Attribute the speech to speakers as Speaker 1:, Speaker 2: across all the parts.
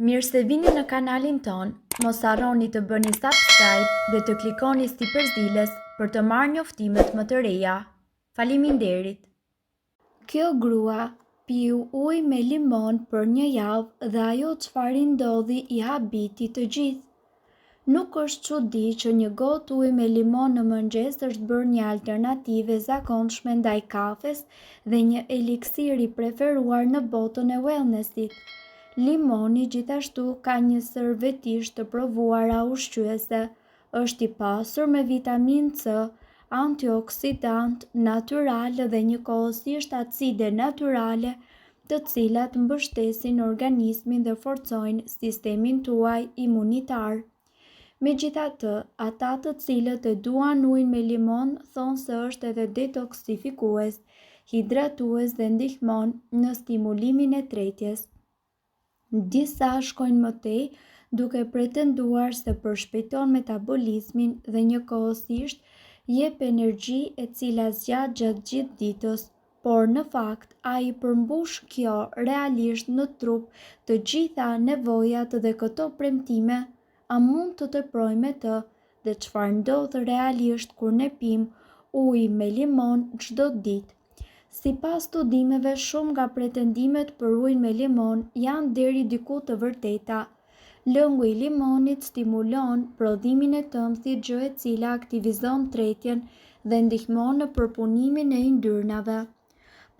Speaker 1: Mirë se vini në kanalin ton, mos harroni të bëni subscribe dhe të klikoni si përzdiles për të marrë njoftimet më të reja. Faleminderit! Kjo grua piu ujë me limon për një javë dhe ajo çfarë i ndodhi i habiti të gjithë. Nuk është çudi që një gotë ujë me limon në mëngjes është bërë një alternativë e zakonshme ndaj kafes dhe një eliksir i preferuar në botën e wellnessit. Limoni gjithashtu ka një sër vetish të provuara ushqyese, është i pasur me vitaminë C, antioksidant natyral dhe njëkohësisht acide natyrale, të cilat mbështesin organizmin dhe forcojnë sistemin tuaj imunitar. Megjithatë, ata të cilët e duan ujin me limon thonë se është edhe detoksifikues, hidratues dhe ndihmon në stimulimin e tretjes. Disa shkojnë më tej duke pretenduar se përshpejton metabolizmin dhe njëkohësisht jep energji e cila zgjat gjatë gjithë ditës, por në fakt ai përmbush kjo realisht në trup të gjitha nevojat dhe këto premtime. A mund të teprojmë të dhe çfarë ndodh realisht kur ne pim ujë me limon çdo ditë? Sipas studimeve, shumë nga pretendimet për ujin me limon janë deri diku të vërteta. Lëngu i limonit stimulon prodhimin e tëmthit, gjë e cila aktivizon tretjen dhe ndihmon në përpunimin e yndyrnave.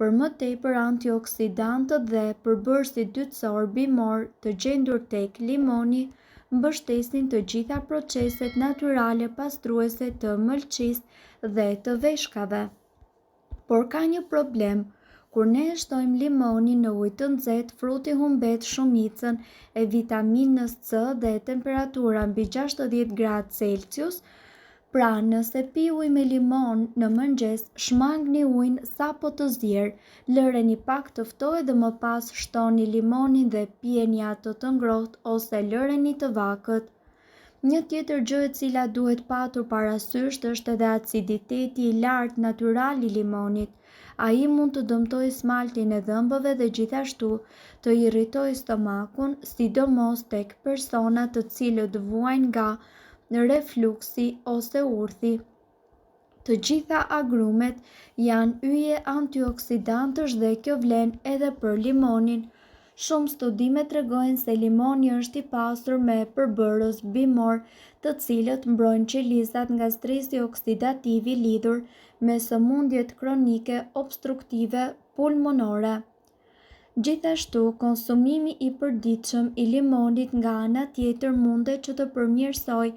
Speaker 1: Për më tepër, antioksidantët dhe përbërësit dytësor bimor të gjendur tek limoni mbështesin të gjitha proceset natyrale pastruese të mëlçisë dhe të veshkave. Por ka një problem. Kur ne e shtojmë limonin në ujë të nxehtë, fruti humbet shumicën e vitaminës C dhe temperatura mbi 60 gradë Celsius. Pra, nëse pi ujë me limon në mëngjes, shmangni ujin sapo të zier, lëreni pak të ftohtë dhe më pas shtoni limonin dhe pijeni atë të ngrohtë ose lëreni të vakët. Një tjetër gjë e cila duhet patur parasysh është edhe aciditeti i lartë natyral i limonit. Ai mund të dëmtojë smaltin e dhëmbëve dhe gjithashtu të irritojë stomakun, sidomos tek persona të cilët vuajnë nga refluksi ose urthi. Të gjitha agrumet janë yje antioksidantësh dhe kjo vlen edhe për limonin. Shumë studime tregojnë se limoni është i pasur me përbërës bimor, të cilët mbrojnë qelizat nga stresi oksidativ i lidhur me sëmundjet kronike obstruktive pulmonore. Gjithashtu, konsumimi i përditshëm i limonit nga ana tjetër mundet që të përmirësojë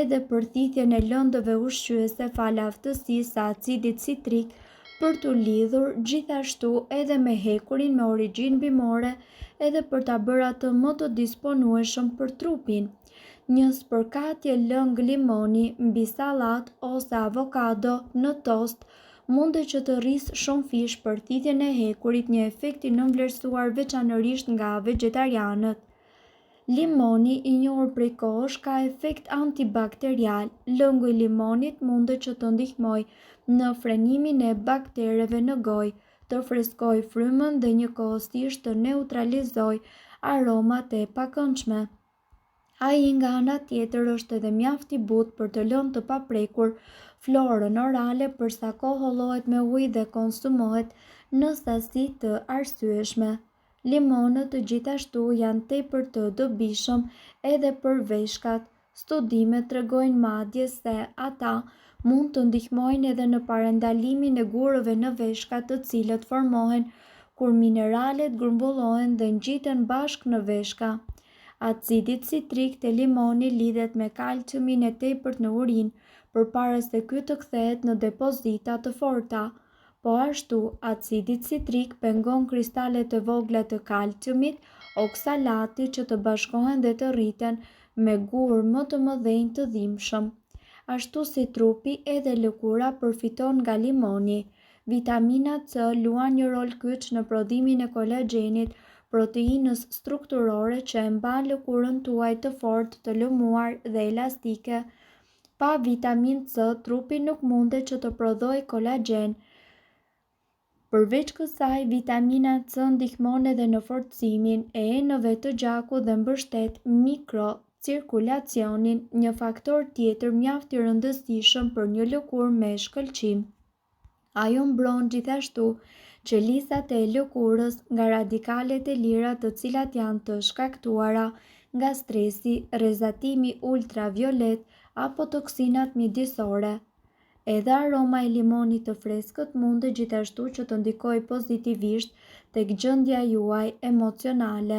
Speaker 1: edhe përthithjen e lëndëve ushqyese fal aftësisë së acidit citrik për t'u lidhur gjithashtu edhe me hekurin me origjinë bimore edhe për ta bërë atë më të disponueshëm për trupin. Një spërkatje lëng limoni mbi sallatë ose avokado në tost mundet që të rrisë shumë fish përthithjen e hekurit, një efekt i nënvlerësuar veçanërisht nga vegetarianët. Limoni, i njohur prej kohësh, ka efekt antibakterial. Lëngu i limonit mundet që të ndihmojë në frenimin e baktereve në gojë, të freskojë frymën dhe njëkohësisht të neutralizojë aromat e pakëndshme. Ai nga ana tjetër është edhe mjaft i butë për të lënë të paprekur florën orale përsa kohë hollohet me ujë dhe konsumohet në sasi të arsyeshme. Limonët të gjithashtu janë tepër të dobishëm edhe për veshkat. Studimet tregojnë madje se ata mund të ndihmojnë edhe në parandalimin e gurëve në veshka, të cilët formohen kur mineralet grumbullohen dhe ngjiten bashkë në veshka. Acidi citrik të limoni lidhet me kalciumin e tepërt në urinë, përpara se ky të kthehet në depozita të forta. Po ashtu, acidi citrik pengon kristalet e vogla të kalciumit, oksalati, që të bashkohen dhe të rriten me gur më të mëdhenj të dhimbshëm. Ashtu si trupi, edhe lëkura përfiton nga limoni. Vitamina C luan një rol kyç në prodhimin e kolagjenit, proteinës strukturore që e mban lëkurën tuaj të fortë, të lëmuar dhe elastike. Pa vitaminë C, trupi nuk mundet që të prodhojë kolagjen. Përveç kësaj, vitamina C ndihmon edhe në forcimin e enëve të gjakut dhe mbështet mikrocirkulacionin, një faktor tjetër mjaft i rëndësishëm për një lëkurë me shkëlqim. Ajo mbron gjithashtu qelisat e lëkurës nga radikalet e lira të cilat janë të shkaktuara nga stresi, rrezatimi ultraviolet apo toksinat mjedisore. Edhe aroma e limonit të freskët mund gjithashtu që të ndikojë pozitivisht tek gjendja juaj emocionale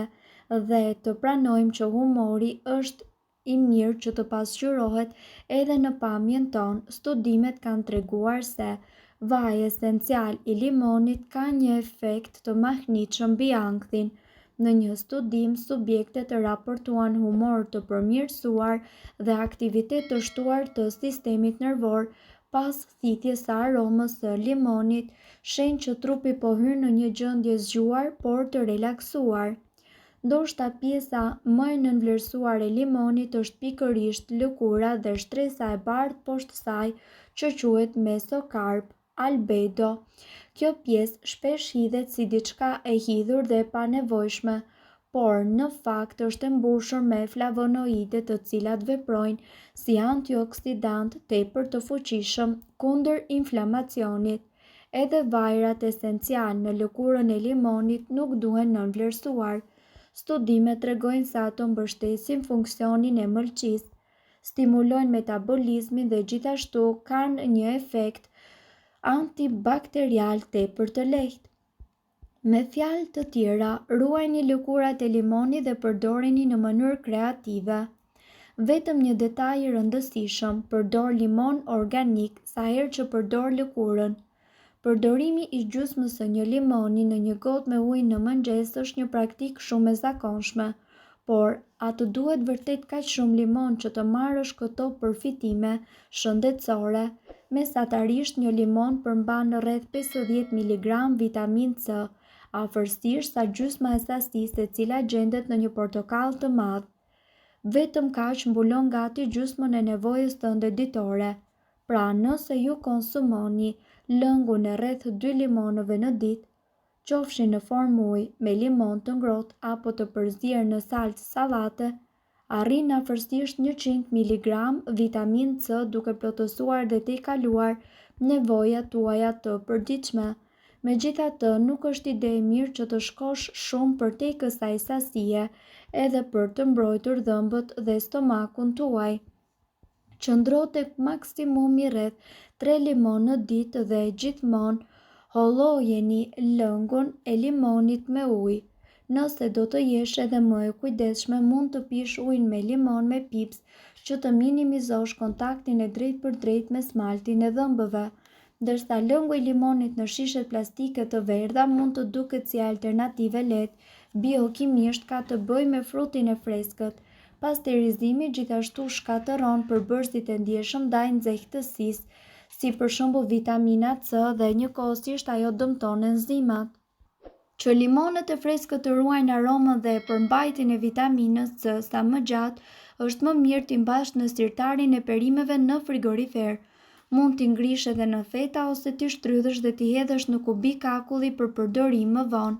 Speaker 1: dhe të pranojmë që humori është i mirë që të pasqyrohet edhe në pamjen tonë. Studimet kanë treguar se vaji esencial i limonit ka një efekt të mahnitshëm mbi ankthin. Në një studim, subjektet raportuan humor të përmirësuar dhe aktivitet të shtuar të sistemit nervor pas thithjes së aromës së limonit, shenjë që trupi po hyn në një gjendje zgjuar por të relaksuar. Ndoshta pjesa më e nënvlerësuar e limonit është pikërisht lëkura dhe shtresa e bardhë poshtë saj që quhet mesokarp, albedo. Kjo pjesë shpesh hidhet si diçka e hidhur dhe e panevojshme, por në fakt është e mbushur me flavonoide të cilat veprojnë si antioksidant tepër të fuqishëm kundër inflamacionit. Edhe vajrat esencial në lëkurën e limonit nuk duhen nënvlerësuar. Studimet tregojnë se ato mbështesin funksionin e mëlçisë, stimulojnë metabolizmin dhe gjithashtu kanë një efekt antibakterial tepër të lehtë. Me fjalë të tjera, ruajini lëkurat e limonit dhe përdorini në mënyrë kreative. Vetëm një detaj i rëndësishëm, përdor limon organik sa herë që përdor lëkurën. Përdorimi i gjysmës së një limoni në një gotë me ujë në mëngjes është një praktikë shumë e zakonshme, por a të duhet vërtet kaq shumë limon që të marrësh këto përfitime shëndetësore? Mesatarisht një limon përmban rreth 50 mg vitaminë C, afërsisht sa gjysma e sasisë e cila gjendet në një portokall të madh. Vetëm kaq mbulon gati gjysmën e nevojës tënde ditore. Pra, nëse ju konsumoni lëngun e rreth 2 limonëve në ditë, qofshin në formë uji me limon të ngrohtë apo të përzier në salcë sallate, arrin afërsisht 100 mg vitaminë C duke plotësuar dhe të kaluar nevojat tuaja të përditshme. Megjithatë, nuk është ide e mirë që të shkosh shumë përtej kësaj sasie edhe për të mbrojtur dhëmbët dhe stomakun tuaj. Qëndro tek maksimumi rreth 3 limon në ditë dhe gjithmonë hollojeni lëngun e limonit me ujë. Nëse do të jesh edhe më e kujdesshme, mund të pish ujin me limon me pips që të minimizosh kontaktin e drejtpërdrejtë me smaltin e dhëmbëve. Ndërsa lëngu i limonit në shishet plastike të verdha mund të duket si alternativë lehtë, biokimisht ka të bëjë me frutin e freskët. Pasterizimi gjithashtu shkatëron përbërësit e ndjeshëm ndaj nxehtësisë, si për shembull vitamina C dhe njëkohësisht ajo dëmton enzimat. Që limonët e freskët të ruajnë aromën dhe përmbajtjen e vitaminës C sa më gjatë, është më mirë t'i mbash në sirtarin e perimeve në frigorifer. Mund t'i ngrish edhe në feta ose t'i shtrydhësh dhe t'i hedhësh në kubik akulli për përdorim më vonë.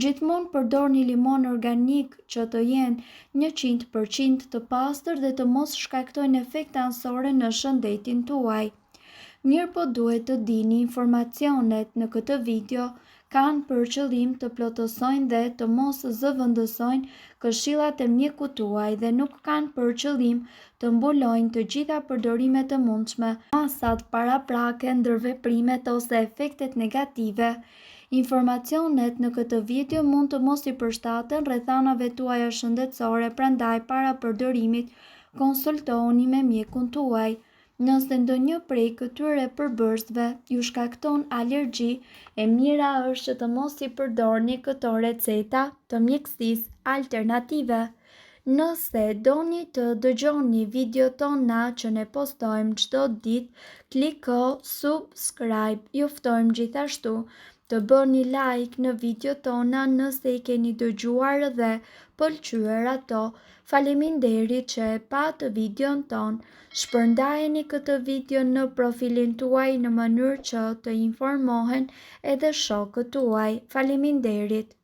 Speaker 1: Gjithmonë përdorni limon organik që të jenë 100% të pastër dhe të mos shkaktojnë efekte anësore në shëndetin tuaj. Mirëpo duhet të dini informacionet në këtë video kanë për qëllim të plotësojnë dhe të mos zëvendësojnë këshillat e mjekut tuaj dhe nuk kanë për qëllim të mbulojnë të gjitha përdorimet e mundshme, masat paraprake, ndërveprimet ose efektet negative. Informacionet në këtë video mund të mos i përshtaten rrethanave tuaja shëndetësore, prandaj para përdorimit konsultohuni me mjekun tuaj. Nëse ndonjë prej këtyre përbërësve ju shkakton alergji, e mira është që të mos i përdorni këto receta të mjekësisë alternative. Nëse doni të dëgjoni video tona që ne postojmë çdo ditë, kliko subscribe. Ju ftojmë gjithashtu të bëni like në video tona nëse i keni dëgjuar dhe pëlqyer ato. Faleminderit që e patë videon ton. Shpërndajeni këtë video në profilin tuaj në mënyrë që të informohen edhe shokët tuaj. Faleminderit.